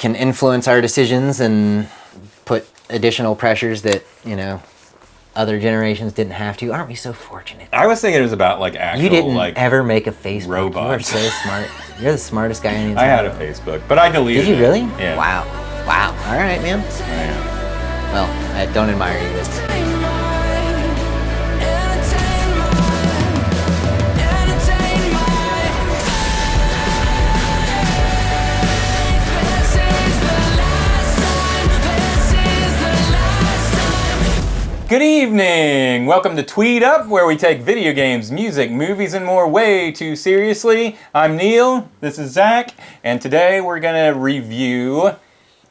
can influence our decisions and put additional pressures that, other generations didn't have to. Aren't we so fortunate? I was thinking it was about like actual You didn't ever make a Facebook. robots. You are so smart. You're the smartest guy in the I entire had a Facebook, but I deleted it. Did you really? Yeah. Wow. All right, man. Yeah. Well, I don't admire you. Good evening! Welcome to Tweed Up, where we take video games, music, movies, and more way too seriously. I'm Neil, this is Zac, and today we're going to review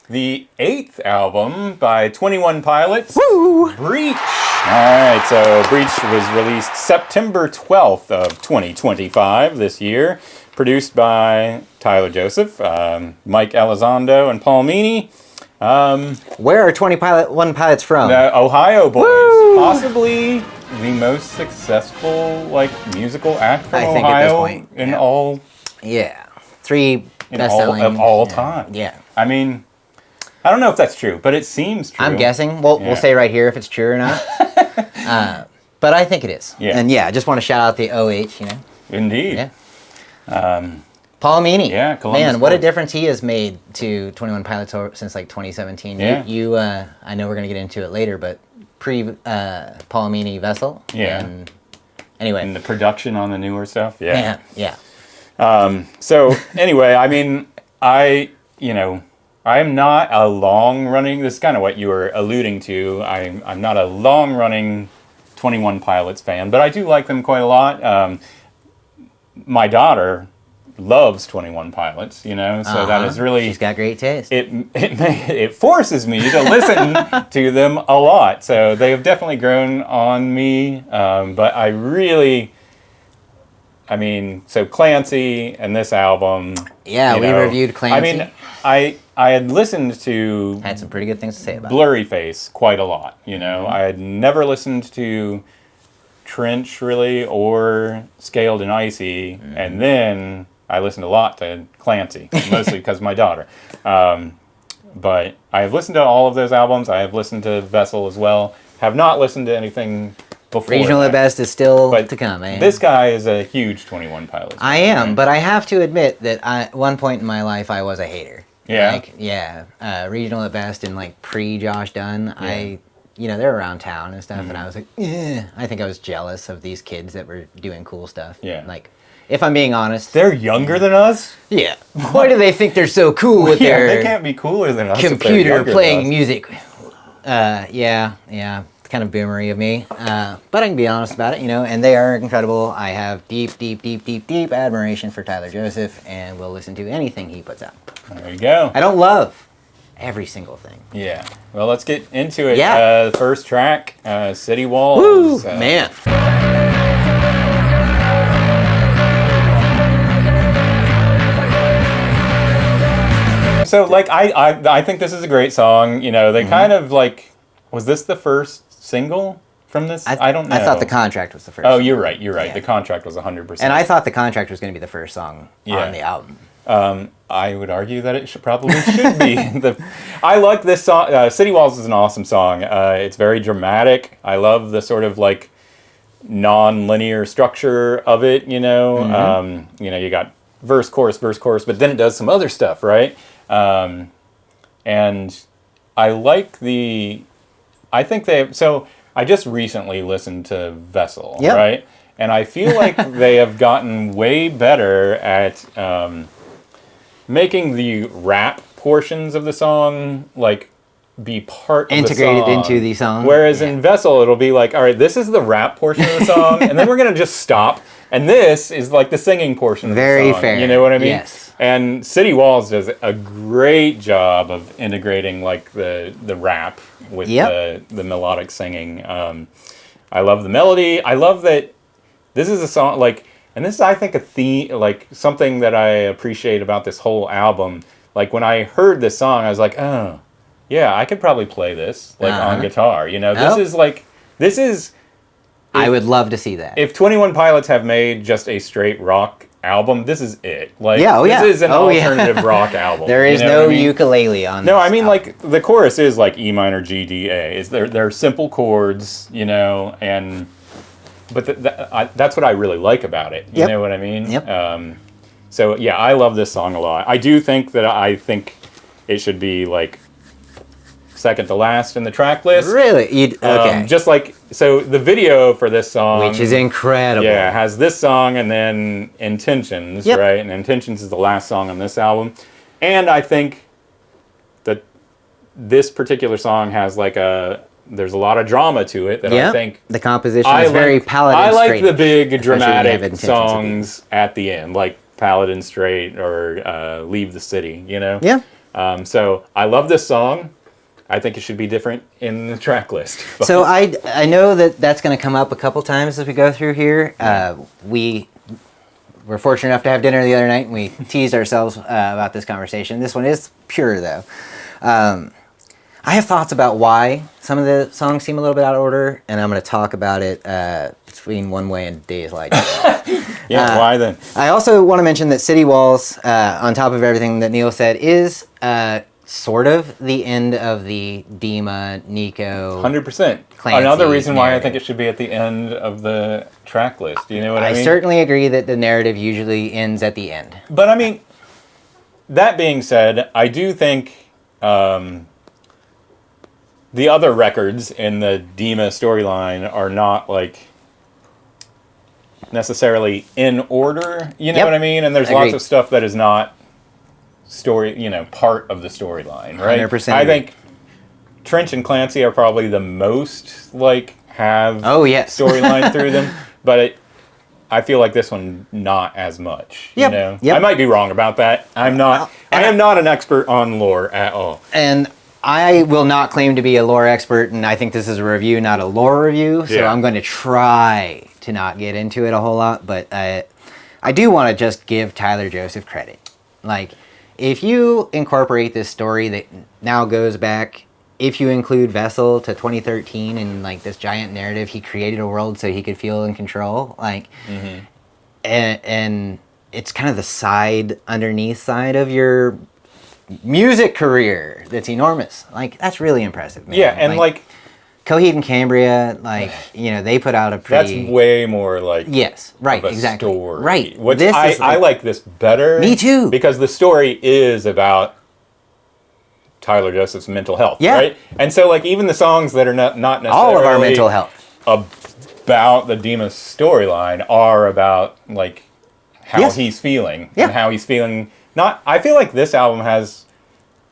the 8th album by 21 Pilots, Woo! Breach. Alright, so Breach was released September 12th of 2025 this year, produced by Tyler Joseph, Mike Elizondo, and Paul Meany. Where are 21 Pilots from? The Ohio boys. Woo! Possibly the most successful musical act from I Ohio think at this point, in all 3 best-selling of all time. Yeah. I mean, I don't know if that's true, but it seems true. I'm guessing. We'll say right here if it's true or not. But I think it is. Yeah. And I just want to shout out the OH, Indeed. Yeah. Paul Meany. Yeah, Columbus Man, what a Sports. difference he has made to 21 Pilots since 2017. Yeah. You I know we're going to get into it later, but Paul Meany Vessel. Yeah. And anyway. And the production on the newer stuff. Yeah. Yeah. So anyway, I mean, I am not a long-running, this is kind of what you were alluding to, I'm not a long-running 21 Pilots fan, but I do like them quite a lot. My daughter loves 21 Pilots, so that is really... She's got great taste. It forces me to listen to them a lot, so they have definitely grown on me, but I really... so Clancy and this album... Yeah, we reviewed Clancy. I had listened to... Had some pretty good things to say about it. Blurry Face quite a lot, I had never listened to Trench, really, or Scaled and Icy, and then I listened a lot to Clancy, mostly because of my daughter. But I have listened to all of those albums. I have listened to Vessel as well. Have not listened to anything before Regional that. at Best is still to come, man. This guy is a huge 21 Pilots fan. I am, but I have to admit that at one point in my life I was a hater. Yeah? Regional at Best and pre-Josh Dunn, Yeah. they're around town and stuff, and I was like, I think I was jealous of these kids that were doing cool stuff. Yeah. If I'm being honest. They're younger than us? Yeah. Why do they think they're so cool with their they can't be cooler than us computer playing music? It's kind of boomery of me. But I can be honest about it, and they are incredible. I have deep, deep, deep, deep, deep admiration for Tyler Joseph, and will listen to anything he puts out. There you go. I don't love every single thing. Yeah. Well, let's get into it. Yeah. First track, City Walls. Woo! Man. So, I think this is a great song. They kind of was this the first single from this? I don't know. I thought The Contract was the first. Oh, you're right. Yeah. The Contract was 100%. And I thought The Contract was going to be the first song on the album. I would argue that it probably should be. I like this song. City Walls is an awesome song. It's very dramatic. I love the sort of non-linear structure of it. You got verse, chorus, but then it does some other stuff, right? And I like I just recently listened to Vessel, right? And I feel like they have gotten way better at making the rap portions of the song be part of the song. Integrated into the song. Whereas in Vessel, it'll be all right, this is the rap portion of the song, and then we're going to just stop, and this is the singing portion of the song. Very fair. You know what I mean? Yes. And City Walls does a great job of integrating the rap with the melodic singing. I love the melody. I love that this is a song and this is, I think, a theme, something that I appreciate about this whole album. When I heard this song, I was like, oh, yeah, I could probably play this on guitar. This is. I would love to see that. If 21 Pilots have made just a straight rock album, this is it. Like, Yeah, oh, yeah. This is an Oh, yeah. alternative rock album. There is you know no what I mean? ukulele on No, this I mean, album. like, the chorus is like E minor, G, D, A. They're simple chords, you know, but that's what I really like about it. You Yep. know what I mean? Yep. So, yeah, I love this song a lot. I do think it should be, like, second to last in the track list. Really? Okay. Just like, so the video for this song, Which is incredible. yeah, has this song and then Intentions, Yep. right? And Intentions is the last song on this album. And I think that this particular song has like there's a lot of drama to it that I think the composition is very Paladin I like straight, the big especially when you have dramatic Intentions songs at the end, like Paladin Straight or Leave the City, you know? Yeah. So I love this song. I think it should be different in the track list. So I know that's going to come up a couple times as we go through here. We were fortunate enough to have dinner the other night, and we teased ourselves about this conversation. This one is pure, though. I have thoughts about why some of the songs seem a little bit out of order, and I'm going to talk about it between One Way and Days Like Yeah, why then? I also want to mention that City Walls, on top of everything that Neil said, is sort of the end of the Dima, Nico. 100%. Clancy Another reason why I narrative. think it should be at the end of the track list. Do you know what I mean? I certainly agree that the narrative usually ends at the end. But I mean, that being said, I do think the other records in the Dima storyline are not like necessarily in order. You know Yep. what I mean? And there's Agreed. lots of stuff that is not part of the storyline, right? 100% I agree. think Trench and Clancy are probably the most have Oh, yes. storyline through them, but I feel like this one not as much. Yep, You know, yep. I might be wrong about that. I'm not. I am not an expert on lore at all. And I will not claim to be a lore expert, and I think this is a review, not a lore review, so Yeah. I'm going to try to not get into it a whole lot, but I do want to just give Tyler Joseph credit. Like, if you incorporate this story that now goes back, if you include Vessel to 2013 and like this giant narrative, he created a world so he could feel in control, like, and it's kind of the underneath side of your music career that's enormous. Like, that's really impressive, man. Yeah, and like Coheed and Cambria, like, they put out a pretty... that's way more like Yes, right, of a exactly. story. Right. Which This I is like- like this better. Me too. Because the story is about Tyler Joseph's mental health, Yeah. right? And so like even the songs that are not necessarily all of our mental health. about the Dima storyline are about like how Yes. he's feeling Yeah. and how he's feeling. I feel like this album has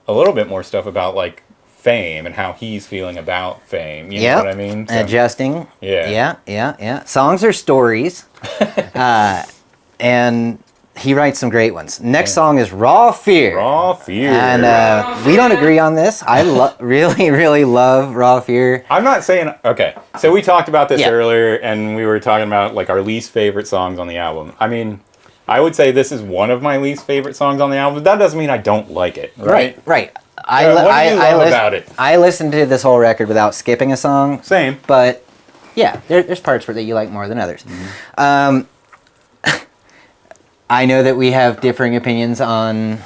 a little bit more stuff about like fame and how he's feeling about fame. You know what I mean? So- Adjusting. Yeah. Yeah. Songs are stories. And he writes some great ones. Next song is Raw Fear. Raw Fear. And we don't agree on this. I really, really love Raw Fear. I'm not saying okay. So we talked about this Yeah. earlier, and we were talking about like our least favorite songs on the album. I mean, I would say this is one of my least favorite songs on the album. But that doesn't mean I don't like it, right? Right. What do you love about it? I listened to this whole record without skipping a song. Same. But yeah, there's parts that you like more than others. I know that we have differing opinions on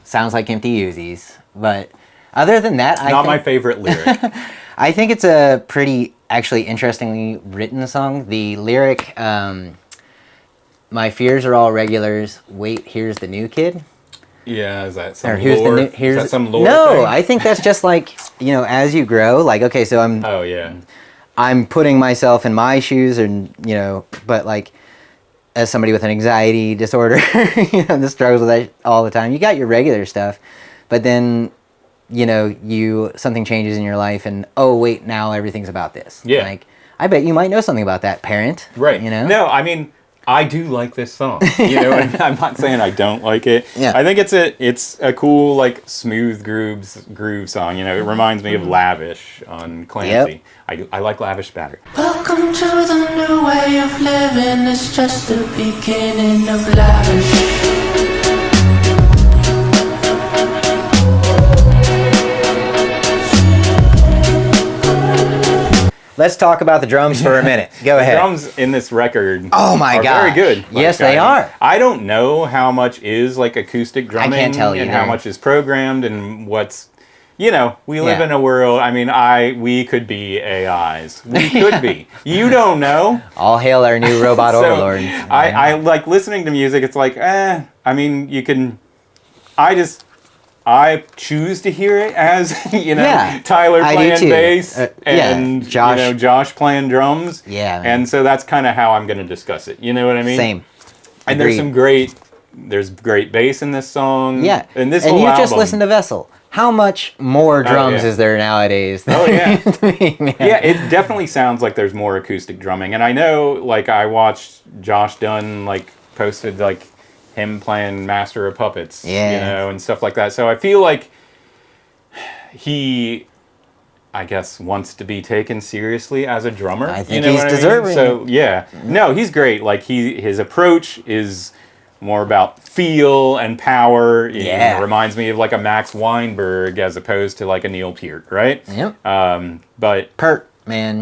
Sounds Like Empty Uzis, but other than that, Not my favorite lyric. I think it's a pretty actually interestingly written song. The lyric, "My fears are all regulars. Wait, here's the new kid." Yeah, is that some Or here's lore? the new, here's is that some lore no, thing? I think that's just like, as you grow, like, okay, so Oh yeah. I'm putting myself in my shoes, and but like, as somebody with an anxiety disorder, that struggles with that all the time. You got your regular stuff, but then, something changes in your life, and oh wait, now everything's about this. Yeah. Like, I bet you might know something about that, parent. Right. No, I mean, I do like this song. I'm not saying I don't like it. Yeah. I think it's a cool, like, smooth groove song. It reminds me of Lavish on Clancy. I like Lavish better. Welcome to the new way of living. It's just the beginning of lavish. let's talk about the drums for a minute. Go ahead. The drums in this record Oh my are gosh. very good. Yes, they are. I don't know how much is like acoustic drumming can't tell and either. how much is programmed and what's, we live Yeah. in a world, we could be AIs. We could be. You don't know. All hail our new robot So, overlords. I like listening to music. It's like, you can, I choose to hear it as, Yeah, Tyler I do playing too. bass and, Josh. Josh playing drums. Yeah, man. And so that's kind of how I'm going to discuss it. You know what I mean? Same. And Agreed. there's great bass in this song. Yeah. And this and whole you album. just listen to Vessel. How much more drums yeah. is there nowadays? Oh, yeah. Man. Yeah, it definitely sounds like there's more acoustic drumming. And I know, like, I watched Josh Dunn, like, posted, like, him playing Master of Puppets, and stuff like that. So I feel like he, I guess, wants to be taken seriously as a drummer. I think he's deserving. So, yeah. No, he's great. Like, his approach is more about feel and power. Yeah. It reminds me of, like, a Max Weinberg as opposed to, like, a Neil Peart, right? Yep. But Pert, man.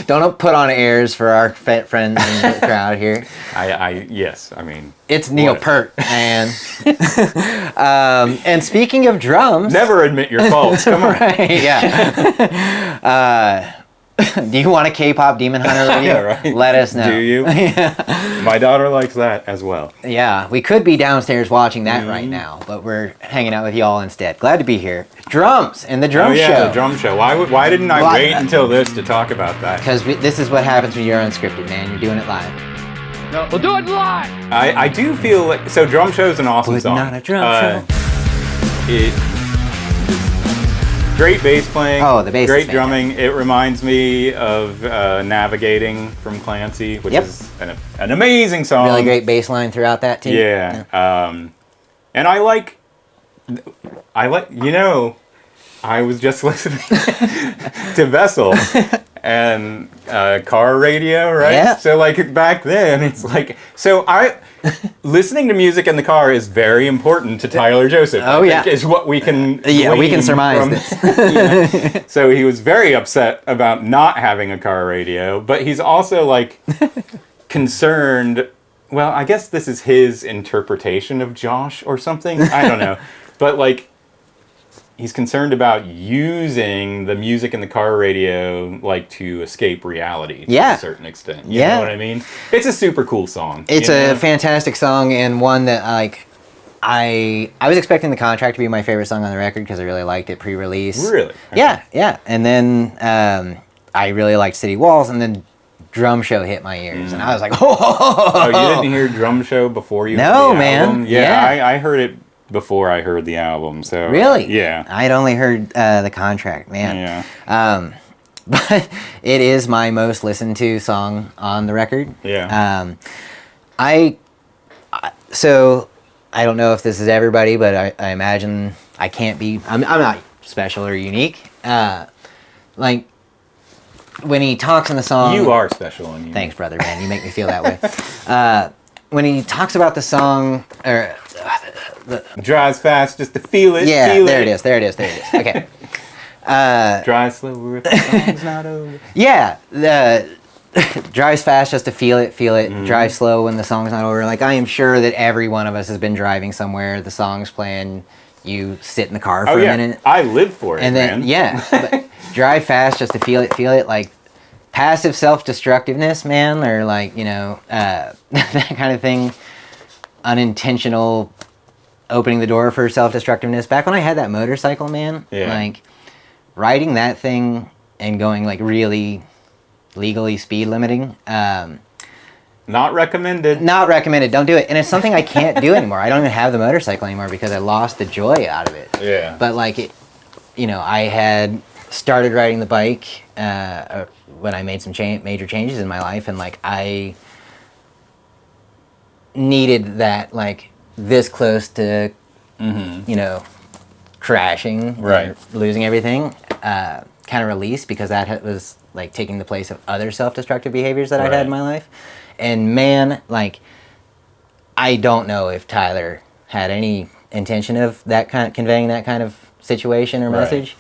Don't put on airs for our friends in the crowd here. yes, I mean... It's Neil what? Peart, man. And speaking of drums... Never admit your faults, come on. Right, yeah. Do you want a K-pop Demon Hunter review? Yeah, right. Let us know. Do you? My daughter likes that as well. Yeah, we could be downstairs watching that Mm-hmm. right now, but we're hanging out with y'all instead. Glad to be here. Drums and the drum Oh yeah, show. the drum show. Why didn't I Why- wait until this to talk about that? Because this is what happens when you're unscripted, man. You're doing it live. We'll do it live. I do feel like Drum Show's an awesome Putting song. on a drum show. Great bass playing. Oh, the bass Great is drumming. It reminds me of Navigating from Clancy, which Yep. is an amazing song. Really great bass line throughout that, too. Yeah. And I was just listening to Vessel and car radio, right? Yeah. So like back then, it's like, listening to music in the car is very important to Tyler Joseph. Oh, I yeah. think is what we can we can glean surmise from- this. So he was very upset about not having a car radio, but he's also like concerned. Well, I guess this is his interpretation of Josh or something. I don't know. But like, he's concerned about using the music in the car radio like to escape reality to a certain extent. You know what I mean? It's a super cool song. It's a fantastic song and one that I was expecting The Contract to be my favorite song on the record because I really liked it pre-release. Really? Yeah, yeah. And then I really liked City Walls, and then Drum Show hit my ears, and I was like, Oh, you didn't hear Drum Show before you No, heard the man. album? Yeah. I heard it before I heard the album. So Really? Yeah. I'd only heard The Contract, man. Yeah. But it is my most listened to song on the record. Yeah. So I don't know if this is everybody, but I imagine I'm not special or unique. Like when he talks in the song, You are special and unique. Thanks, brother, man. You make me feel that way. When he talks about the song, or Drives fast just to feel it. yeah, feel there it is. Okay. Drive slower if the song's not over. Yeah, drives fast just to feel it. Mm-hmm. Drive slow when the song's not over. Like, I am sure that every one of us has been driving somewhere, the song's playing, you sit in the car for a minute. I live for it, And then, man. but drive fast just to feel it. Like, passive self-destructiveness, man, or like, that kind of thing. Unintentional opening the door for self-destructiveness. Back when I had that motorcycle, man, like, riding that thing and going, like, really legally speed limiting, Not recommended. not recommended. Don't do it. And it's something I can't do anymore. I don't even have the motorcycle anymore because I lost the joy out of it. Yeah. But like I had started riding the bike when I made some major changes in my life, and like I needed that, like, this close to crashing, Right. or losing everything, kind of release, because that was like taking the place of other self-destructive behaviors that I'd had in my life. And man, like, I don't know if Tyler had any intention of conveying that kind of situation or message,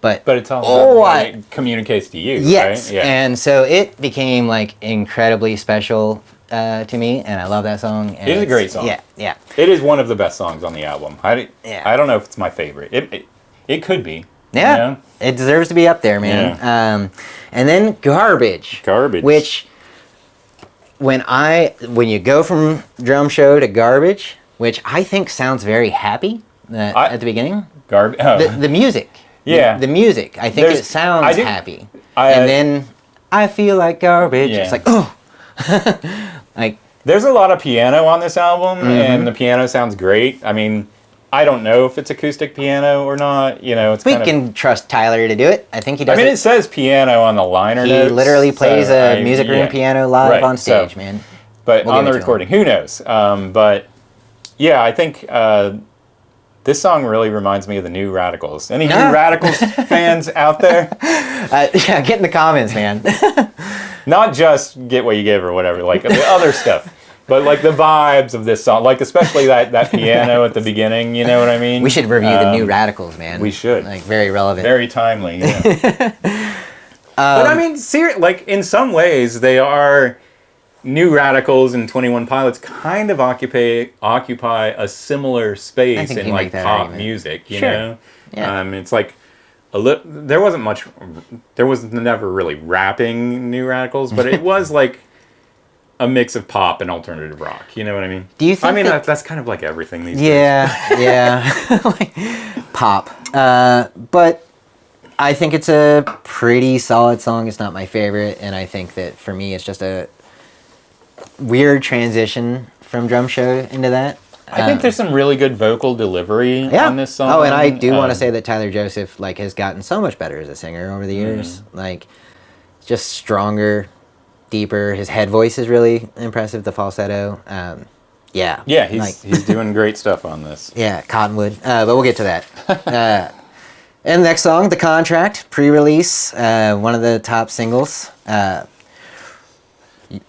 But it's all it communicates to you, yes, right? Yeah. and so it became like incredibly special to me, and I love that song. And It is a great song. Yeah. It is one of the best songs on the album. I don't know if it's my favorite. It could be. Yeah, you know? it deserves to be up there, man. Yeah. And then Garbage. Which, when you go from Drum Show to Garbage, which I think sounds very happy at the beginning. The music. Yeah. The music. I think it sounds happy. And then I feel like garbage. Yeah. It's like, oh. Like, there's a lot of piano on this album, and the piano sounds great. I mean, I don't know if it's acoustic piano or not. You know, we can trust Tyler to do it. I think he does. I mean, it says piano on the liner notes. He literally plays a music room piano live on stage, man. But on the recording, who knows? But yeah, I think this song really reminds me of the New Radicals. Any New Radicals fans out there? Yeah, get in the comments, man. Not just Get What You Give or whatever, like the other stuff. But like the vibes of this song, like especially that piano at the beginning, you know what I mean? We should review the New Radicals, man. We should. Like, very relevant. Very timely, yeah. But I mean, like in some ways, they are New Radicals and 21 Pilots kind of occupy a similar space in like pop music, you know? Yeah. It's like there was never really rapping New Radicals, but it was like a mix of pop and alternative rock. You know what I mean? Do you think? I mean, that's kind of like everything these days. Yeah, like pop. But I think it's a pretty solid song. It's not my favorite, and I think that for me, it's just a weird transition from Drum Show into that. I think there's some really good vocal delivery on this song. Oh, and I do want to say that Tyler Joseph has gotten so much better as a singer over the years. Like, just stronger, deeper. His head voice is really impressive. The falsetto. Yeah. Yeah, he's doing great stuff on this. Yeah, Cottonwood. But we'll get to that. And the next song, The Contract, pre-release, one of the top singles.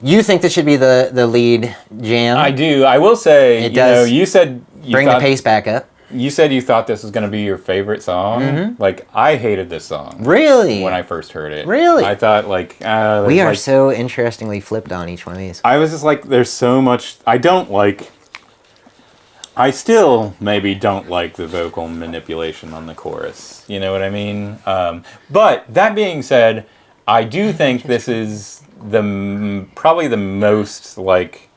You think this should be the lead jam? I do. I will say, it does. You said bring the pace back up. You said you thought this was going to be your favorite song. Mm-hmm. Like, I hated this song. Really? When I first heard it. Really? I thought, like... we are so interestingly flipped on each one of these. I was just like, there's so much... I still maybe don't like the vocal manipulation on the chorus. You know what I mean? But, that being said, I do think this is probably the most, like,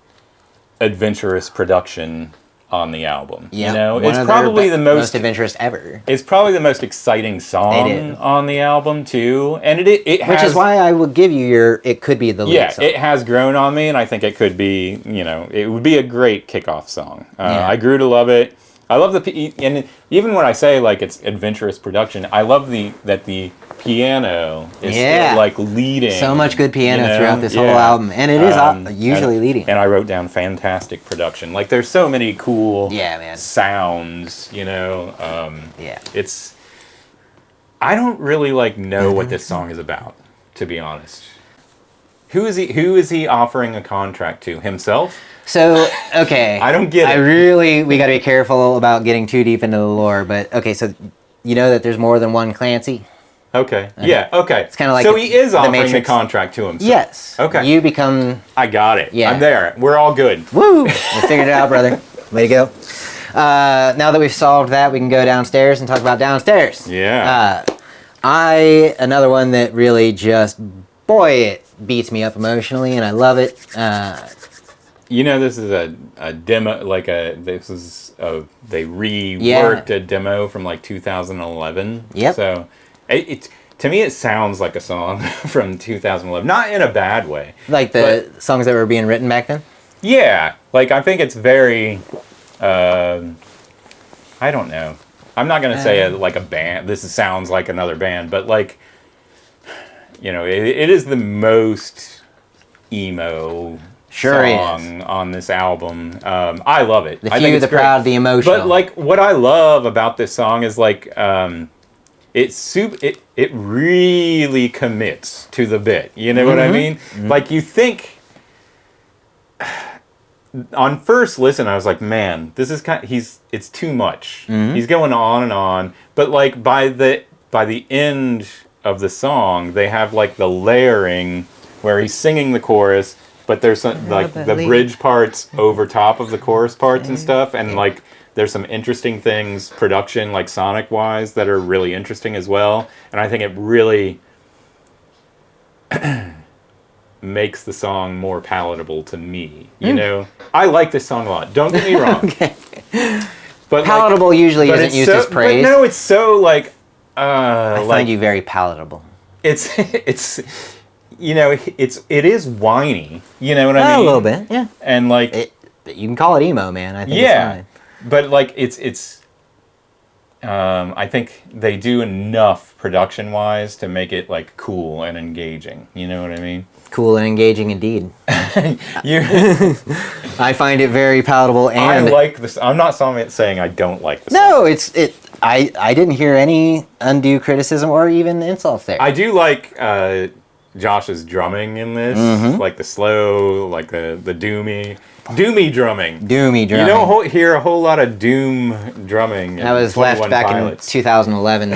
adventurous production on the album. Yeah, you know, it's probably the most adventurous ever. It's probably the most exciting song on the album too, and it has, which is why I would give you it could be the lead song. It has grown on me, and I think it could be. You know, it would be a great kickoff song. I grew to love it. I love and even when I say like it's adventurous production, I love that the piano is still, like leading. So much good piano throughout this whole album, and it is usually leading. And I wrote down fantastic production. Like there's so many cool sounds, you know. It's I don't really know what this song is about, to be honest. Who is he offering a contract to? Himself? So, okay. I don't get it. We got to be careful about getting too deep into the lore, but okay, so you know that there's more than one Clancy? Okay. Yeah, okay. It's kind of like so he is offering the contract to himself. Yes. Okay. You become... I got it. Yeah. I'm there. We're all good. Woo! We figured it out, brother. Way to go. Now that we've solved that, we can go downstairs and talk about downstairs. Yeah. Another one that really just, boy, it beats me up emotionally, and I love it. You know, this is a demo, they reworked a demo from 2011. Yep. So, to me, it sounds like a song from 2011. Not in a bad way. Like the songs that were being written back then? Yeah. I think it's very, I don't know. I'm not going to say a band. This sounds like another band, but it is the most emo song on this album. I love it. The few, the proud, the emotional. But what I love about this song is it really commits to the bit. You know what I mean? Mm-hmm. You think on first listen, I was like, man, this is it's too much. Mm-hmm. He's going on and on. But by the by the end of the song, they have like the layering where he's singing the chorus, but there's some, like the bridge parts over top of the chorus parts and stuff, and like there's some interesting things production, like sonic wise, that are really interesting as well. And I think it really makes the song more palatable to me. You know, I like this song a lot. Don't get me wrong. Okay. But palatable like, usually but isn't used so, as praise. But no, it's so like. I find you very palatable. It's you know, it is whiny. You know what I mean? A little bit, yeah. And like you can call it emo, man. I think yeah, it's fine. but like it's I think they do enough production wise to make it like cool and engaging. You know what I mean? Cool and engaging indeed. You, I find it very palatable, and I like this. I'm not saying I don't like this. No, I didn't hear any undue criticism or even insults there. I do like Josh's drumming in this, like the slow, like the doomy drumming. Doomy drumming. You don't hear a whole lot of doom drumming. That was left back Pilots. in 2011.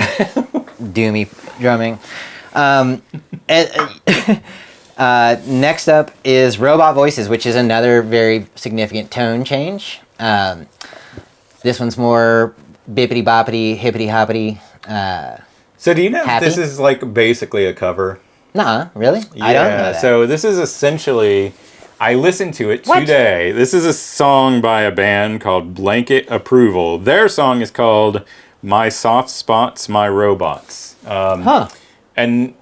Doomy drumming. Next up is Robot Voices, which is another very significant tone change. This one's more bippity boppity, hippity hoppity. So do you know happy? this is like basically a cover? Nuh-uh, really? Yeah, I don't know that. So this is essentially, I listened to it What? today. This is a song by a band called Blanket Approval. Their song is called My Soft Spots, My Robots. And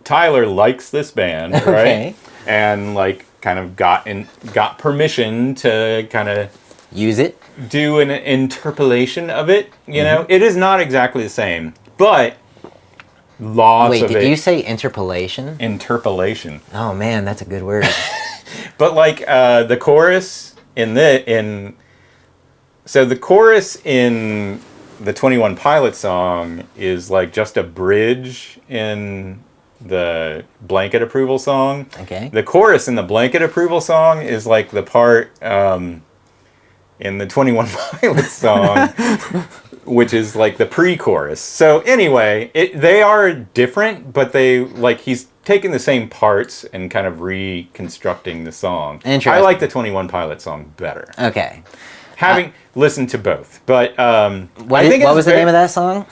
Tyler likes this band, right? Okay. And like kind of got permission to kind of Use it. do an interpolation of it. You know, it is not exactly the same, but lots Wait, of did it. you say interpolation? Interpolation. Oh man, that's a good word. But like the chorus so the chorus in the 21 Pilots song is like just a bridge in the Blanket Approval song. Okay. The chorus in the Blanket Approval song is like the part in the 21 Pilots song, which is like the pre-chorus. So anyway, they are different, but they like he's taking the same parts and kind of reconstructing the song. Interesting. I like the 21 Pilots song better, Okay. having listened to both. But What I think was the name of that song?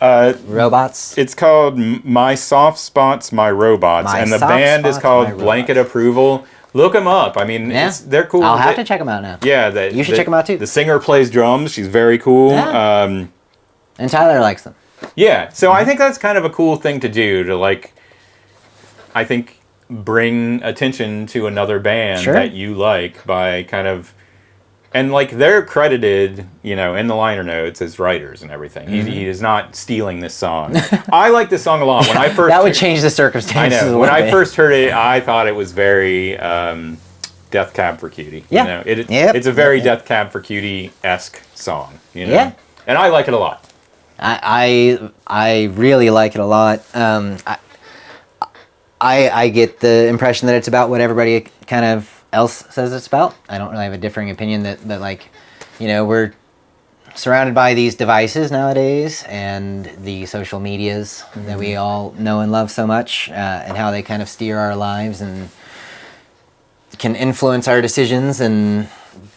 Robots? It's called My Soft Spots, My Robots, My and the Soft band is Spots, called My Blanket Robots. Approval. Look them up. I mean, Yeah. they're cool. I'll have to check them out now. Yeah, You should check 'em out, too. The singer plays drums. She's very cool. Yeah. And Tyler likes them. Yeah, so I think that's kind of a cool thing to do, to like, I think, bring attention to another band Sure. that you like by kind of, and like they're credited, you know, in the liner notes as writers and everything. He is not stealing this song. I like this song a lot. When I first That would change the circumstances. I a know. When little I bit. first heard it, I thought it was very Death Cab for Cutie. Yeah. You know, Yep. it's a very Yep. Death Cab for Cutie-esque song. You know? Yeah. And I like it a lot. I really like it a lot. I get the impression that it's about what everybody kind of else says it's about. I don't really have a differing opinion that like, you know, we're surrounded by these devices nowadays and the social medias that we all know and love so much, and how they kind of steer our lives and can influence our decisions and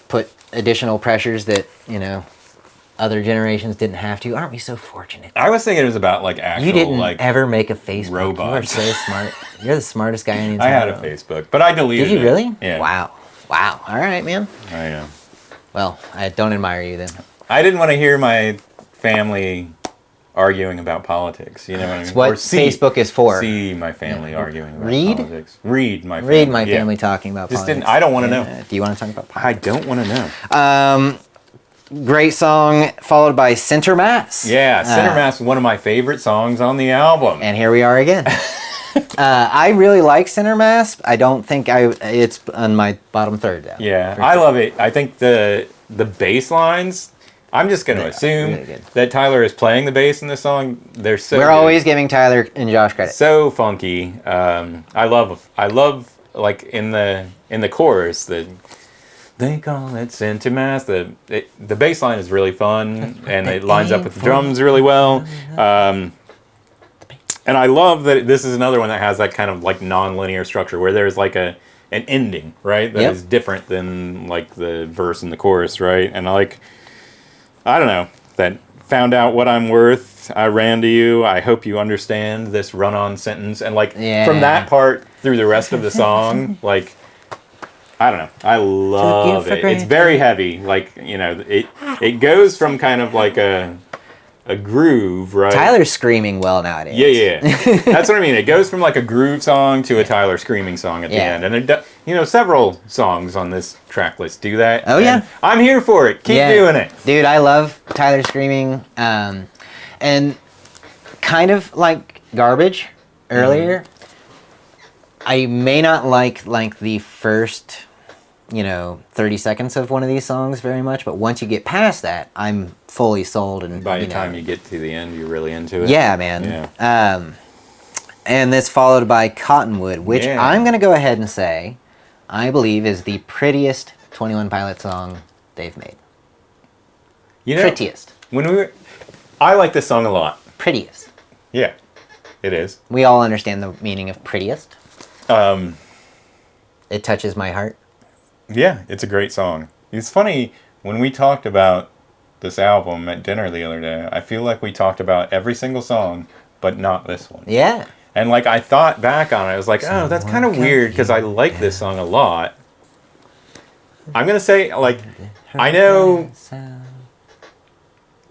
put additional pressures that, you know, other generations didn't have to. Aren't we so fortunate? I was thinking it was about like actual You didn't like ever make a Facebook. robots. You are so smart. You're the smartest guy in the I entire had a world. Facebook, but I deleted it. Did you really? Yeah. Wow. All right, man. I know. Well, I don't admire you then. I didn't want to hear my family arguing about politics. You know what I mean? It's what Facebook is for. See my family arguing about Read? politics. Read my family. Read my Yeah. family talking about Just politics. didn't. I don't want to know. Do you want to talk about I politics? don't want to know. Great song, followed by Center Mass. Yeah, Center Mass is one of my favorite songs on the album. And here we are again. I really like Center Mass. I don't think it's on my bottom third though. Yeah, For I sure. love it. I think the bass lines, I'm just going to They are assume really good. that Tyler is playing the bass in this song. They're so We're good. always giving Tyler and Josh credit. So funky. I love like in the chorus, they call it Santa Mass. The bass line is really fun, and it lines up with the drums really well. And I love that this is another one that has that kind of like non-linear structure where there's like an ending, right? That is different than like the verse and the chorus, right? And I don't know, that found out what I'm worth, I ran to you, I hope you understand this run-on sentence. And like from that part through the rest of the song, like, I don't know, I love it. It's very heavy. Like, you know, it goes from kind of like a groove, right? Tyler's screaming well nowadays. Yeah. That's what I mean. It goes from like a groove song to a Tyler screaming song at the end. And, several songs on this track list do that. Oh, yeah. I'm here for it. Keep doing it. Dude, I love Tyler screaming. And kind of like Garbage earlier, I may not like the first 30 seconds of one of these songs very much, but once you get past that, I'm fully sold. And by the time you get to the end, you're really into it. Yeah, man. Yeah. And this followed by Cottonwood, which I'm going to go ahead and say I believe is the prettiest 21 Pilots song they've made. Prettiest. I like this song a lot. Prettiest. Yeah, it is. We all understand the meaning of prettiest. It touches my heart. Yeah, it's a great song. It's funny, when we talked about this album at dinner the other day, I feel like we talked about every single song, but not this one. Yeah. And like I thought back on it, I was like, oh, that's kind of weird because I like this song a lot. I'm going to say, like, I know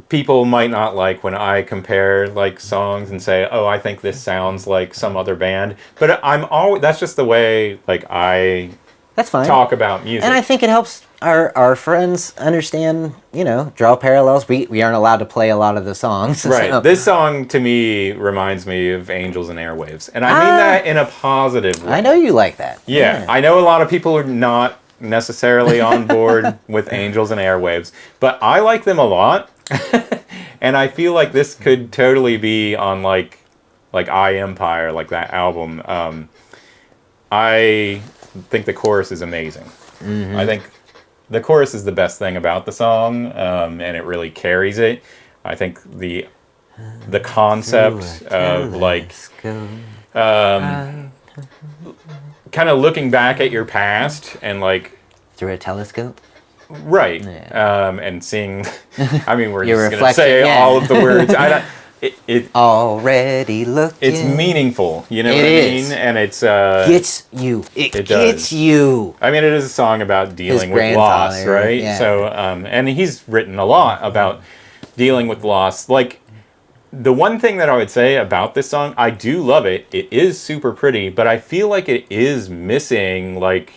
people might not like when I compare like songs and say, oh, I think this sounds like some other band. But that's just the way like that's fine. Talk about music. And I think it helps our friends understand, draw parallels. We aren't allowed to play a lot of the songs. Right. So. This song, to me, reminds me of Angels and Airwaves. And I mean that in a positive way. I know you like that. Yeah. I know a lot of people are not necessarily on board with Angels and Airwaves, but I like them a lot. And I feel like this could totally be on like I Empire, like that album. I think the chorus is amazing. Mm-hmm. I think the chorus is the best thing about the song, and it really carries it. I think the concept of like kind of looking back at your past and like through a telescope. Right. Yeah. And seeing, I mean, we're just going to reflection, say all of the words. It already looking. It's meaningful, you know what I mean? And it's gets you. It gets you. I mean, it is a song about dealing with loss, right? Yeah. So, and he's written a lot about dealing with loss. Like, the one thing that I would say about this song, I do love it. It is super pretty, but I feel like it is missing like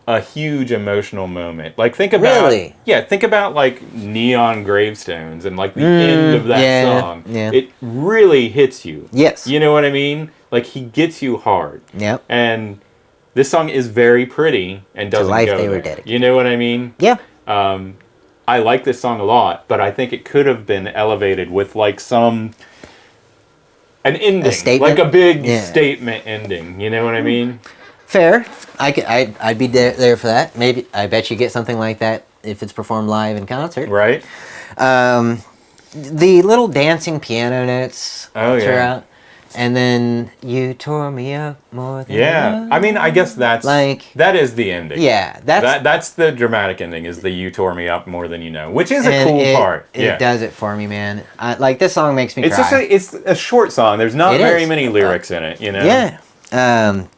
a huge emotional moment. Like think about think about like Neon Gravestones and like the end of that song. Yeah. It really hits you. Yes. You know what I mean? Like he gets you hard. Yep. And this song is very pretty and doesn't life go they there. were dedicated. You know what I mean? Yeah. I like this song a lot, but I think it could have been elevated with like an ending, like a big statement ending. You know what I mean? Fair. I'd be there for that. Maybe I bet you get something like that if it's performed live in concert. Right. The little dancing piano notes throughout, and then you tore me up more than I mean, I guess that is the ending. Yeah, that's the dramatic ending. Is the "you tore me up more than you know," which is a cool part. It does it for me, man. Like this song makes me cry. It's a short song. There's not very many lyrics in it. You know. Yeah.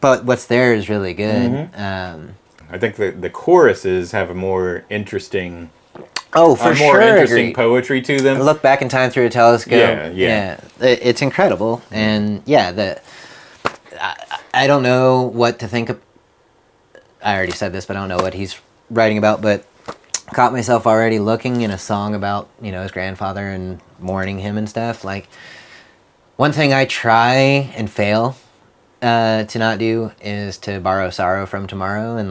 But what's there is really good. Mm-hmm. I think the choruses have a more interesting. Oh, for sure. More interesting poetry to them. Look back in time through a telescope. Yeah. It's incredible, and I don't know what to think of. I already said this, but I don't know what he's writing about. But caught myself already looking in a song about his grandfather and mourning him and stuff. Like one thing I try and fail to not do is to borrow sorrow from tomorrow and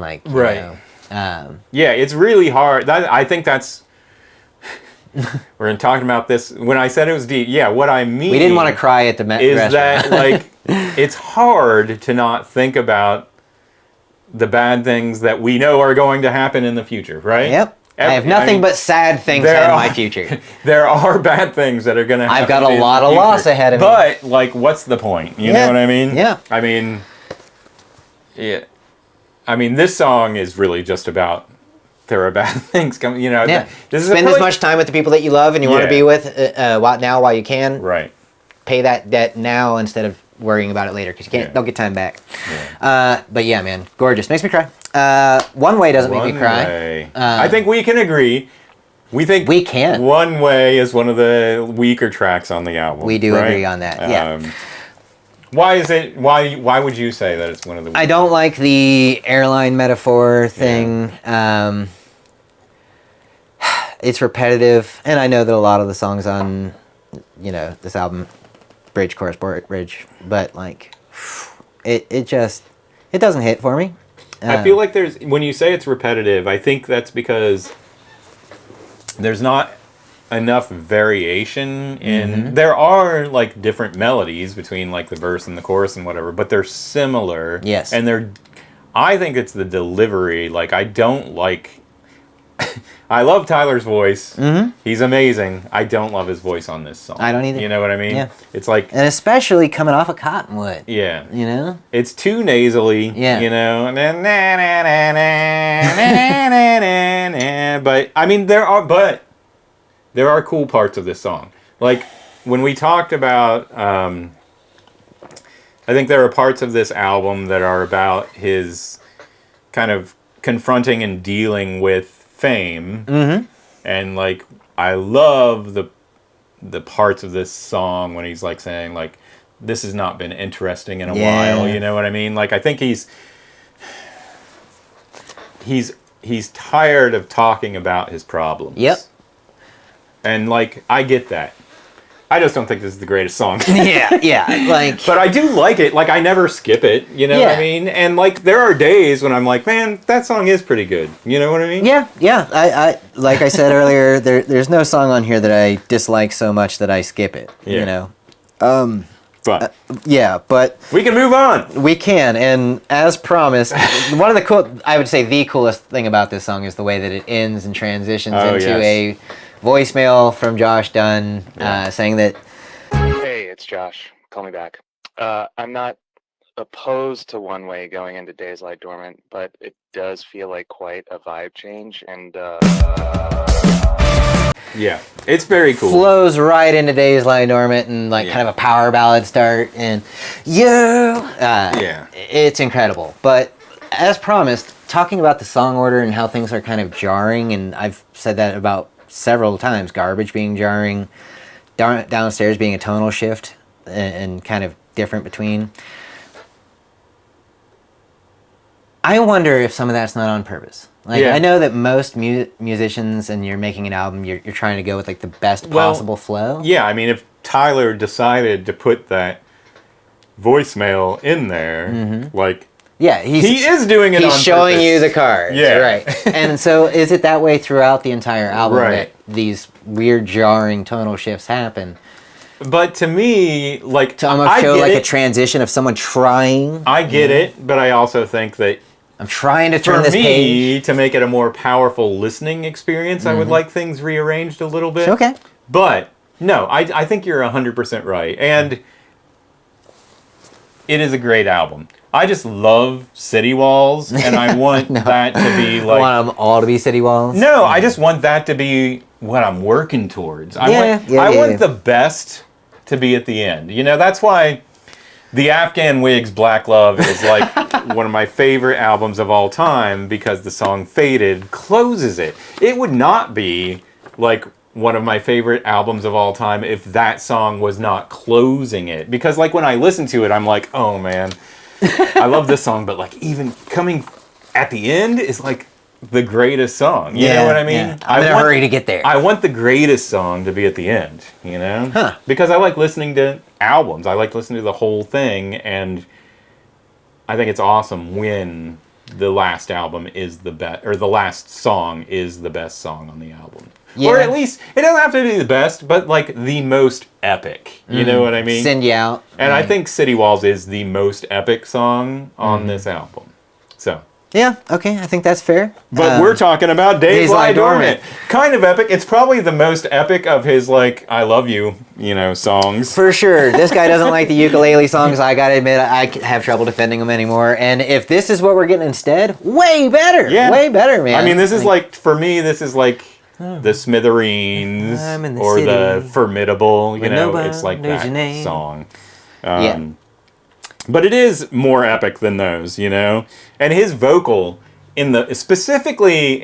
it's really hard. I think that's we're talking about this when I said it was deep. Yeah, what I mean we didn't want to cry at the restaurant. That like it's hard to not think about the bad things that we know are going to happen in the future, right? Yep. I have nothing but sad things in my future. There are bad things that are going to happen. I've got a lot of loss ahead of me. But, like, what's the point? You know what I mean? Yeah. I mean, yeah. I mean, this song is really just about there are bad things coming. You know, this is spend as much time with the people that you love and you want to be with now while you can. Right. Pay that debt now instead of worrying about it later because you don't get time back. Yeah. But yeah, man, gorgeous. Makes me cry. One Way doesn't make me cry. I think we can agree. We think we can. One Way is one of the weaker tracks on the album. We do agree on that. Yeah. Why is it? Why would you say that it's one of the weaker? I don't like the airline metaphor thing. Yeah. It's repetitive, and I know that a lot of the songs on, this album, bridge, chorus, bridge, but like, it doesn't hit for me. I feel like when you say it's repetitive, I think that's because there's not enough variation in there are like different melodies between like the verse and the chorus and whatever, but they're similar. Yes. And I think it's the delivery. Like I don't like I love Tyler's voice. He's amazing. I don't love his voice on this song. I don't either. You know what I mean? Yeah. It's like, and especially coming off of Cottonwood. Yeah. It's too nasally. Yeah. But I mean, there are cool parts of this song. Like when we talked about, I think there are parts of this album that are about his kind of confronting and dealing with fame. And like I love the parts of this song when he's like saying like this has not been interesting in a while, you know what I mean? Like I think he's tired of talking about his problems. Yep. And like I get that. I just don't think this is the greatest song. Like, but I do like it. Like I never skip it. You know what I mean? And like there are days when I'm like, man, that song is pretty good. You know what I mean? Yeah. I like I said earlier, there's no song on here that I dislike so much that I skip it. Yeah. But we can move on. We can, and as promised, one of the I would say the coolest thing about this song is the way that it ends and transitions into a voicemail from Josh Dunn saying that, hey, it's Josh. Call me back. I'm not opposed to One Way going into Days Lie Dormant, but it does feel like quite a vibe change, and yeah, it's very cool. Flows right into Days Lie Dormant and like kind of a power ballad start, and it's incredible. But as promised, talking about the song order and how things are kind of jarring, and I've said that about several times, Garbage being jarring, Downstairs being a tonal shift and kind of different between. I wonder if some of that's not on purpose. Like I know that most musicians, and you're making an album, you're trying to go with like the best possible flow. Yeah, I mean, if Tyler decided to put that voicemail in there, like he is doing it. He's showing you the cards. Yeah, right. And so, is it that way throughout the entire album that these weird, jarring tonal shifts happen? But to me, like to almost show like a transition of someone trying. I get it, but I also think that I'm trying to turn this page. To make it a more powerful listening experience, I would like things rearranged a little bit. Okay. But no, I think you're 100% right, and it is a great album. I just love City Walls, and I want that to be like... I want them all to be City Walls? No, I just want that to be what I'm working towards. I want the best to be at the end. You know, that's why the Afghan Wigs Black Love is like one of my favorite albums of all time, because the song Faded closes it. It would not be like one of my favorite albums of all time if that song was not closing it. Because like when I listen to it, I'm like, oh man... I love this song, but like even coming at the end is like the greatest song. You know what I mean? Yeah. I'm in a hurry to get there. I want the greatest song to be at the end, you know? Because I like listening to albums. I like listening to the whole thing, and I think it's awesome when the last album is the best, or the last song is the best song on the album. Yeah. Or at least, it doesn't have to be the best, but like the most epic. You know what I mean? Send you out. And I think City Walls is the most epic song on this album. So, Yeah, okay, I think that's fair. But we're talking about Days Lie Dormant. Kind of epic. It's probably the most epic of his, like, I love you, songs. For sure. This guy doesn't like the ukulele songs. I gotta admit, I have trouble defending them anymore. And if this is what we're getting instead, way better. Yeah. Way better, man. I mean, this is like, for me, this is like the Smithereens I'm in the or city the Formidable, nobody it's like knows your that name. song. Yeah. But it is more epic than those, And his vocal specifically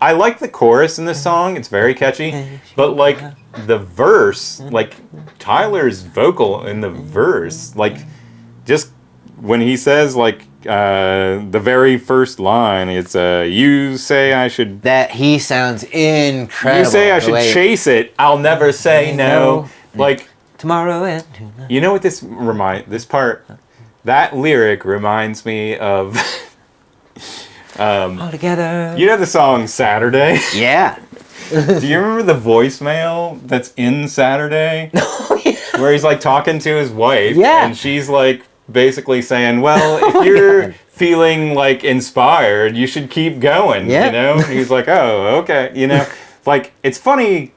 I like the chorus in this song. It's very catchy. But like the verse, like Tyler's vocal in the verse, like just when he says like the very first line, it's you say I should. That he sounds incredible. You say I should chase it. I'll never say no. Like. Tomorrow and tonight. You know what this part, that lyric reminds me of, All together. you know the song Saturday? Yeah. Do you remember the voicemail that's in Saturday? Where he's like talking to his wife, Yeah. and she's like basically saying, well, if you're feeling like inspired, you should keep going, Yeah. And he's like, oh, okay, like, it's funny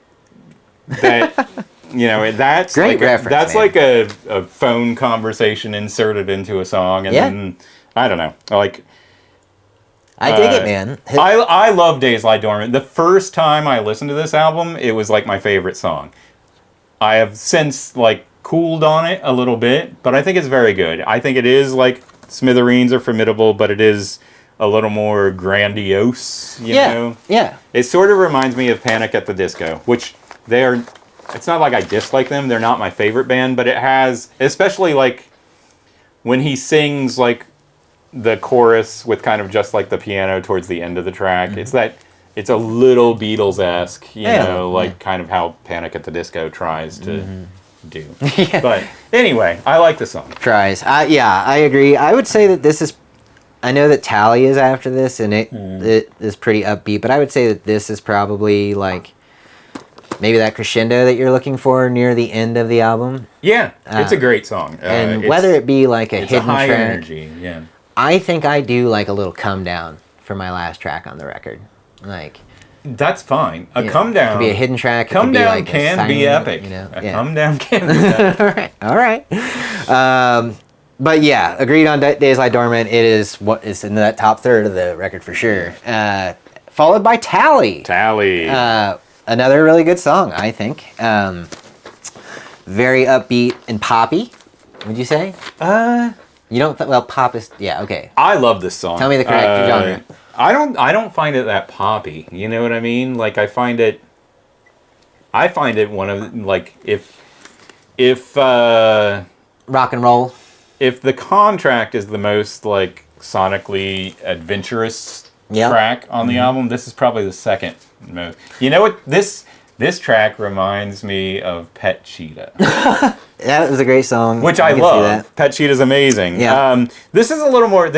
that... that's great like reference. That's man. like a phone conversation inserted into a song, and then I don't know. Like I dig it, man. I love Days Lie Dormant. The first time I listened to this album, it was like my favorite song. I have since like cooled on it a little bit, but I think it's very good. I think it is like Smithereens or Formidable, but it is a little more grandiose. You know? Yeah. It sort of reminds me of Panic at the Disco, which they are. It's not like I dislike them. They're not my favorite band, but it has, especially like when he sings like the chorus with kind of just like the piano towards the end of the track. Mm-hmm. It's a little Beatles-esque, kind of how Panic at the Disco tries to do. Yeah. But anyway, I like the song. Tries. I agree. I would say that this is, I know that Tally is after this, and it is pretty upbeat, but I would say that this is probably like, maybe that crescendo that you're looking for near the end of the album. Yeah, it's a great song. And whether it be like a it's hidden a high track, energy, yeah. I think I do like a little come down for my last track on the record. Like That's fine. A come It down could be a hidden track. It Come could be down like a can be silent, epic. Yeah. Come down can be epic. All right. But yeah, agreed on Days Lie Dormant. It is what is in that top third of the record for sure. Followed by Tally. Tally. Another really good song, I think. Very upbeat and poppy, would you say? You don't. Well, pop is. Yeah. Okay. I love this song. Tell me the correct genre. I don't find it that poppy. You know what I mean? Like I find it one of like if Rock and roll. If the Contract is the most like sonically adventurous track on the album, this is probably the second most. You know what? This track reminds me of Pet Cheetah. That was a great song. Which I love. Pet Cheetah's amazing. Yeah. This is a little more,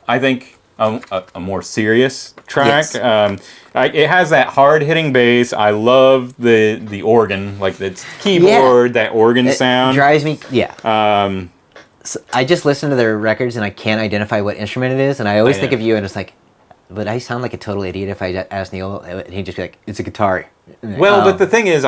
I think, a more serious track. Yes. It has that hard-hitting bass. I love the organ, like the keyboard, that organ sound. It drives me, So I just listen to their records and I can't identify what instrument it is, and I always think of you and it's like, but I sound like a total idiot if I ask Neil, and he'd just be like, it's a guitar. Well, but the thing is,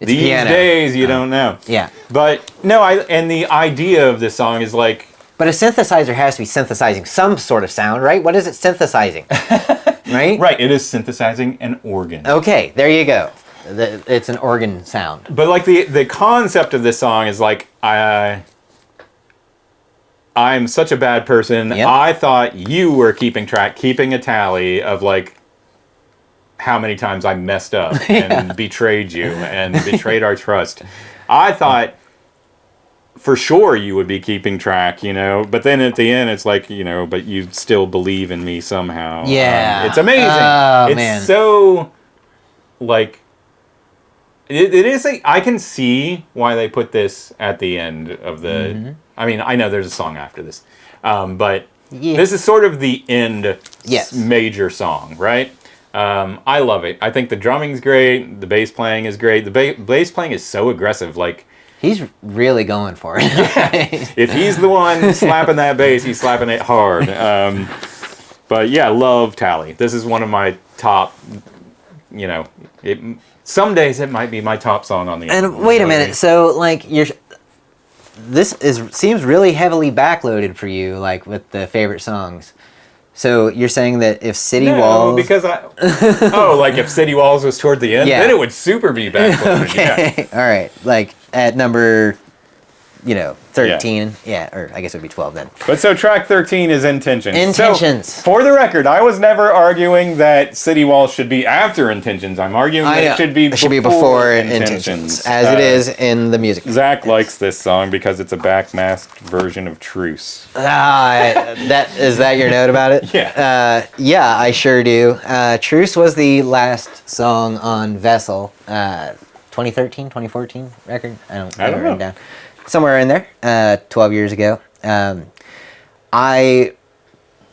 these piano. days you don't know. Yeah. But no, and the idea of this song is like. But a synthesizer has to be synthesizing some sort of sound, right? What is it synthesizing? Right? Right, it is synthesizing an organ. Okay, there you go. It's an organ sound. But like the concept of this song is like, I'm such a bad person. Yep. I thought you were keeping a tally of like how many times I messed up and betrayed you and betrayed our trust. I thought for sure you would be keeping track, but then at the end it's like, but you still believe in me somehow. Yeah. It's amazing. Oh, it's man. so like it is I can see why they put this at the end of the I mean, I know there's a song after this, but this is sort of the end major song, right? I love it. I think the drumming's great. The bass playing is great. The bass playing is so aggressive. Like he's really going for it. If he's the one slapping that bass, he's slapping it hard. But yeah, love Tally. This is one of my top, you know, some days it might be my top song on the album. And wait a minute, so like seems really heavily backloaded for you, like with the favorite songs. So you're saying that if City Walls... because like if City Walls was toward the end, then it would super be backloaded. Okay, yeah. All right, like at number, 13, or I guess it would be 12 then. But so track 13 is Intentions. Intentions. So, for the record, I was never arguing that City Walls should be after Intentions. I'm arguing that it should be before Intentions. As it is in the music. Zach likes this song because it's a backmasked version of Truce. Is that your note about it? Yeah. Yeah, I sure do. Truce was the last song on Vessel, 2013, 2014 record. I don't have it written down. Somewhere in there, 12 years ago.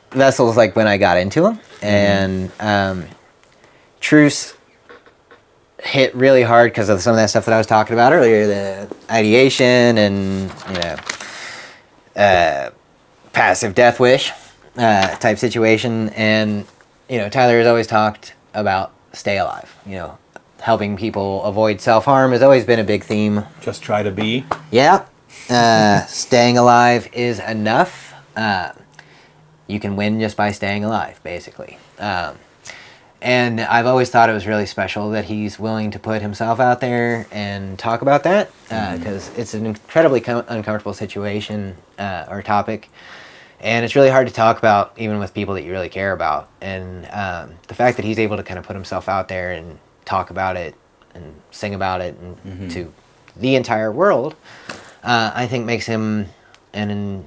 Vessel's like when I got into them, and Truce hit really hard because of some of that stuff that I was talking about earlier, the ideation and passive death wish type situation. And Tyler has always talked about stay alive. Helping people avoid self-harm has always been a big theme. Just try to be. Yeah. Staying alive is enough. You can win just by staying alive, basically. And I've always thought it was really special that he's willing to put himself out there and talk about that, because it's an incredibly uncomfortable situation or topic. And it's really hard to talk about, even with people that you really care about. And the fact that he's able to kind of put himself out there and talk about it and sing about it and to the entire world, I think makes him beyond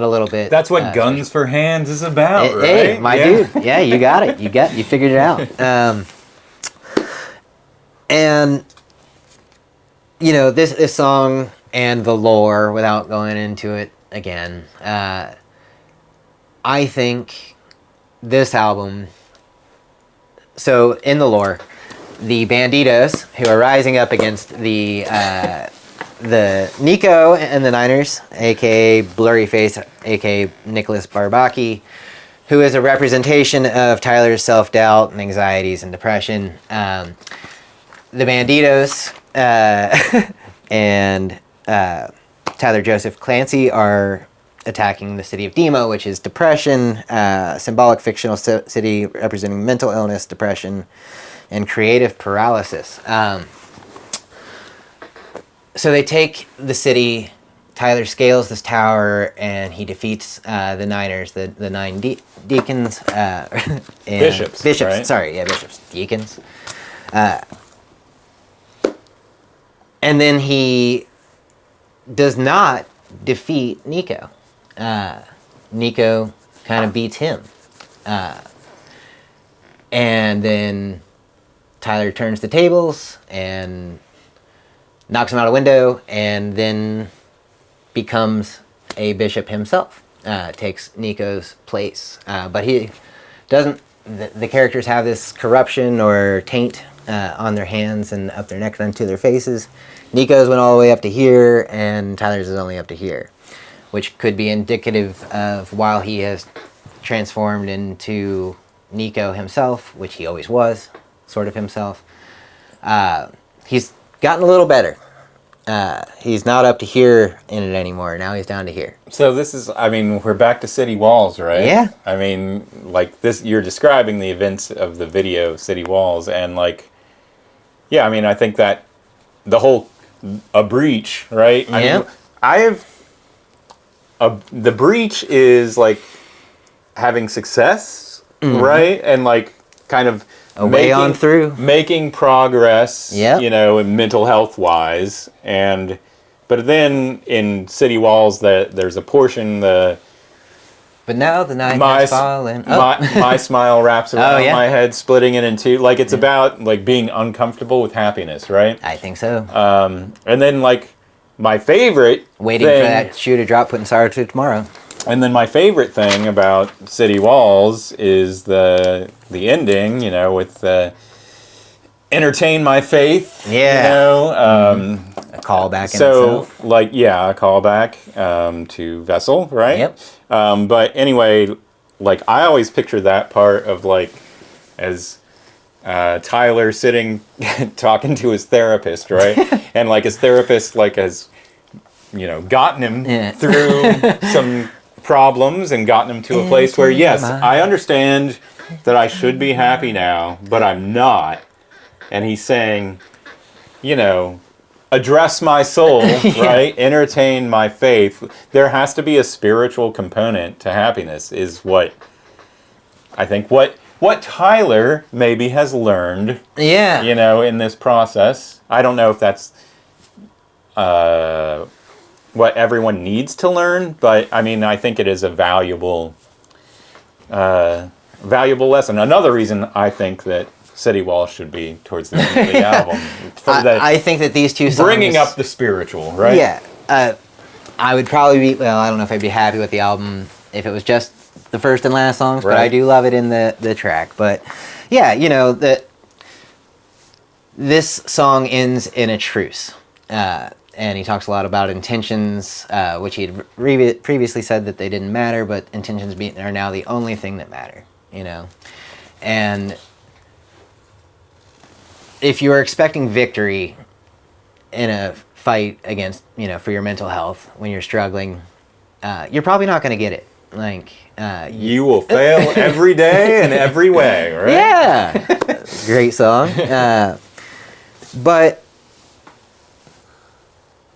a little bit. That's what Guns for Hands is about, right? Hey, my dude. Yeah, you got it. You figured it out. And this song and the lore, without going into it again, I think this album. So in the lore, the Banditos, who are rising up against the Nico and the Niners, aka Blurryface, aka Nicholas Barbaki, who is a representation of Tyler's self-doubt and anxieties and depression. The Banditos and Tyler Joseph Clancy are attacking the city of Demo, which is depression, symbolic fictional city representing mental illness, depression, and creative paralysis. So they take the city. Tyler scales this tower, and he defeats the Niners, the nine deacons. And Bishops. Right? Sorry, yeah, bishops. Deacons. And then he does not defeat Nico. Nico kind of beats him. And then Tyler turns the tables and knocks him out a window, and then becomes a bishop himself. Takes Nico's place. But he doesn't... The characters have this corruption or taint on their hands and up their necks and to their faces. Nico's went all the way up to here, and Tyler's is only up to here, which could be indicative of while he has transformed into Nico himself, which he always was, sort of himself. He's gotten a little better. He's not up to here in it anymore. Now he's down to here. So this is, we're back to City Walls, right? Yeah. Like this, you're describing the events of the video City Walls, and I think that the whole, a breach, right? Yeah. The breach is like having success, right? And kind of way on through, making progress, yep. Mental health wise, but then in City Walls there's a portion but now the night has fallen. My smile wraps around my head, splitting it in two. It's about being uncomfortable with happiness, right? I think so. And then my favorite waiting thing, for that shoe to drop, putting sorrow to tomorrow. And then my favorite thing about City Walls is the ending, with entertain my faith. Yeah. callback in So, itself. like, yeah, a callback to Vessel, right? Yep. But anyway, like, I always picture that part of, like, as Tyler sitting talking to his therapist, right? And, like, his therapist, like, has, you know, gotten him through some problems and gotten him to a place where, yes, I understand that I should be happy now, but I'm not. And he's saying, you know, address my soul, right? Entertain my faith. There has to be a spiritual component to happiness, is what I think what Tyler maybe has learned, you know, in this process. I don't know if that's what everyone needs to learn, but I mean, I think it is a valuable lesson. Another reason I think that City Walls should be towards the end of the album. I think that these two songs... Bringing up the spiritual, right? Yeah. I would probably be... Well, I don't know if I'd be happy with the album if it was just the first and last songs, but I do love it in the track. But, yeah, you know, this song ends in a truce. And he talks a lot about intentions, which he had previously said that they didn't matter, but intentions are now the only thing that matter, you know? And if you're expecting victory in a fight against, you know, for your mental health when you're struggling, you're probably not going to get it. Like, you will fail every day in every way, right? Yeah. Great song. But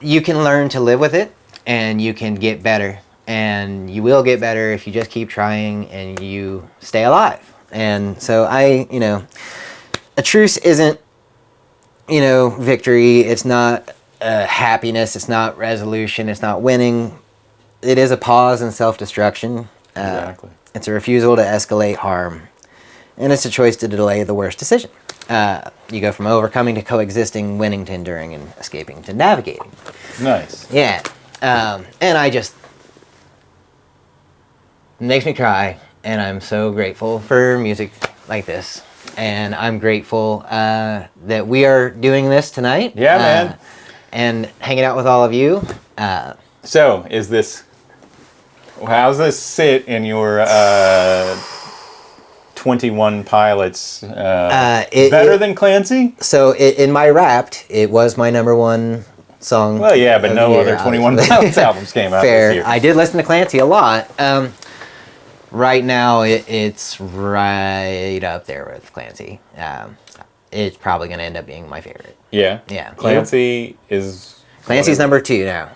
you can learn to live with it, and you can get better, and you will get better if you just keep trying and you stay alive. And so you know, a truce isn't, you know, victory. It's not happiness. It's not resolution. It's not winning. It is a pause in self-destruction. Exactly. It's a refusal to escalate harm, and it's a choice to delay the worst decision. You go from overcoming to coexisting, winning to enduring, and escaping to navigating. Nice. Yeah. And I just... It makes me cry, and I'm so grateful for music like this. And I'm grateful that we are doing this tonight. Yeah, man. And hanging out with all of you. So, how's this sit in your 21 Pilots? Better than Clancy? So, in my Wrapped, it was my number one song. Well, yeah, but no other 21 Pilots albums came out this year. I did listen to Clancy a lot. Right now, it's right up there with Clancy. It's probably going to end up being my favorite. Yeah? Yeah. Clancy's number 2 now.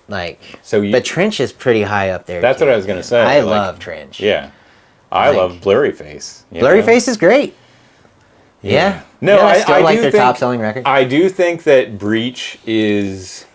Like, but Trench is pretty high up there. That's what I was going to say. I love Trench. Yeah. I love Blurry Face. Blurry Face is great. Yeah. No, I still like do their think, top-selling record. I do think that Breach is...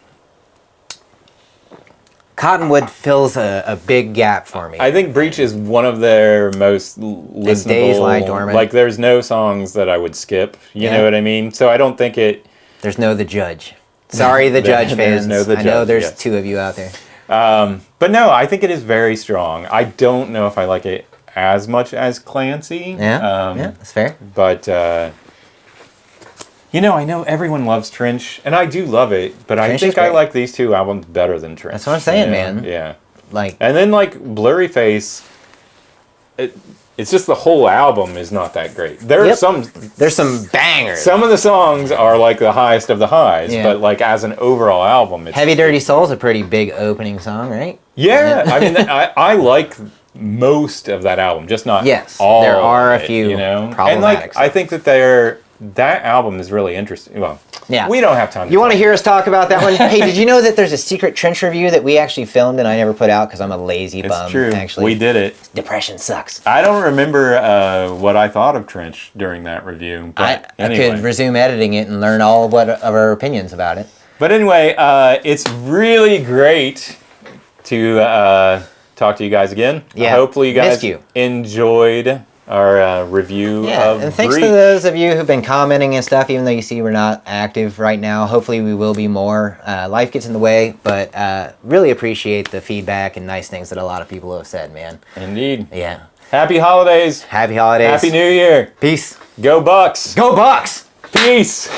Cottonwood fills a big gap for me. I think Breach is one of their most listenable... Days Lie Dormant. Like, there's no songs that I would skip. You know what I mean? So I don't think it... There's no The Judge. Sorry, The Judge fans. No The I know Judge, there's 2 of you out there. But no, I think it is very strong. I don't know if I like it as much as Clancy. Yeah, that's fair. But, you know, I know everyone loves Trench, and I do love it, but I think I like these 2 albums better than Trench. That's what I'm saying, man. Yeah. Like, and then, like, Blurry Face, it's just the whole album is not that great. There's some bangers. Some of the songs are, like, the highest of the highs, but, like, as an overall album, it's... Heavy Dirty Soul's a pretty big opening song, right? Yeah, I mean, I like most of that album, just not all. There are a it, few, you know, problematic and like stuff. I think that that album is really interesting. Well, yeah, we don't have time. You want to hear us talk about that one? Hey, did you know that there's a secret Trench review that we actually filmed and I never put out because I'm a lazy bum? It's true. Actually, we did it. Depression sucks. I don't remember what I thought of Trench during that review. But anyway. I could resume editing it and learn all of our opinions about it. But anyway, it's really great to talk to you guys again. Yeah, hopefully you guys missed you. Enjoyed our review of and thanks Breach. to those of you who've been commenting and stuff, even though you see we're not active right now. Hopefully we will be more. Life gets in the way, but really appreciate the feedback and nice things that a lot of people have said, man. Indeed. Yeah. Happy holidays. Happy holidays. Happy New Year. Peace. Go Bucks. Go Bucks. Peace.